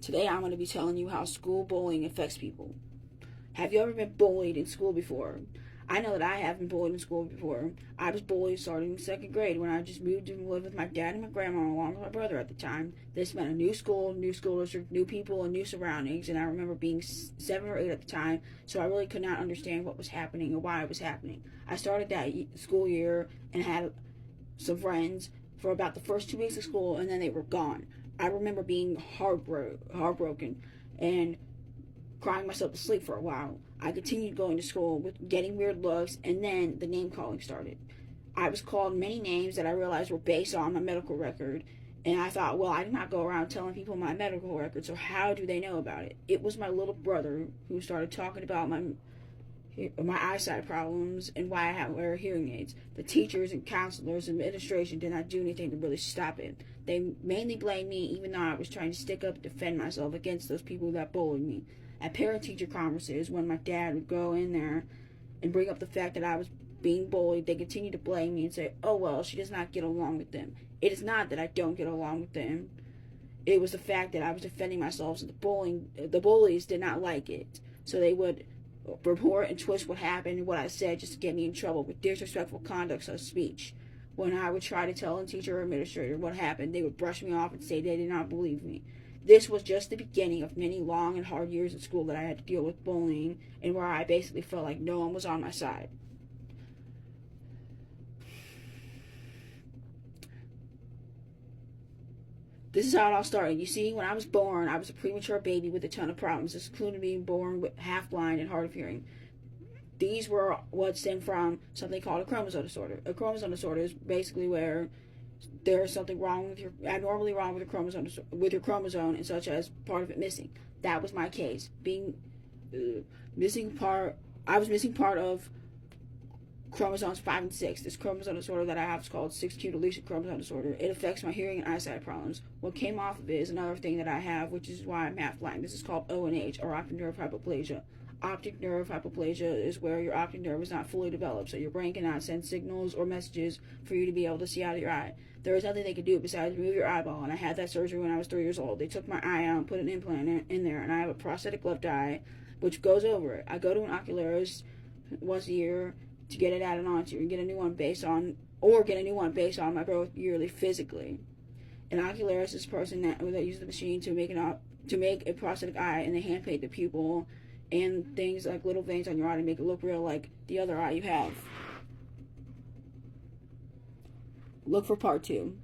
Today I'm going to be telling you how school bullying affects people. Have you ever been bullied in school before? I know that I have been bullied in school before. I was bullied starting in second grade when I just moved to live with my dad and my grandma along with my brother at the time. This meant a new school district, new people, and new surroundings, and I remember being 7 or 8 at the time, so I really could not understand what was happening or why it was happening. I started that school year and had some friends for about the first 2 weeks of school, and then they were gone. I remember being heartbroken and crying myself to sleep for a while. I continued going to school with getting weird looks, and then the name calling started. I was called many names that I realized were based on my medical record, and I thought, well, I did not go around telling people my medical record, so how do they know about it? It was my little brother who started talking about my eyesight problems and why I have to wear hearing aids. The teachers and counselors and administration did not do anything to really stop it. They mainly blamed me, even though I was trying to stick up and defend myself against those people that bullied me. At parent-teacher conferences, when my dad would go in there and bring up the fact that I was being bullied, they continued to blame me and say, oh, well, she does not get along with them. It is not that I don't get along with them. It was the fact that I was defending myself, and the bullies did not like it. So they would report and twist what happened and what I said just to get me in trouble with disrespectful conduct of speech. When I would try to tell a teacher or administrator what happened, they would brush me off and say they did not believe me. This was just the beginning of many long and hard years at school that I had to deal with bullying, and where I basically felt like no one was on my side. This is how it all started. You see, when I was born, I was a premature baby with a ton of problems, including being born with half blind and hard of hearing. These were what stemmed from something called a chromosome disorder. A chromosome disorder is basically where there is something abnormally wrong with your chromosome, and such as part of it missing. That was my case. I was missing part of chromosomes 5 and 6. This chromosome disorder that I have is called 6q deletion chromosome disorder. It affects my hearing and eyesight problems. What came off of it is another thing that I have, which is why I'm half blind. This is called ONH, or optic nerve hypoplasia. Optic nerve hypoplasia is where your optic nerve is not fully developed, so your brain cannot send signals or messages for you to be able to see out of your eye. There is nothing they could do besides remove your eyeball, and I had that surgery when I was 3 years old. They took my eye out and put an implant in there, and I have a prosthetic left eye, which goes over it. I go to an oculist once a year to get it added onto, and get a new one based on my growth yearly physically. An oculist is a person that uses the machine to make a prosthetic eye, and they hand paint the pupil and things like little veins on your eye to make it look real like the other eye you have. Look for part 2.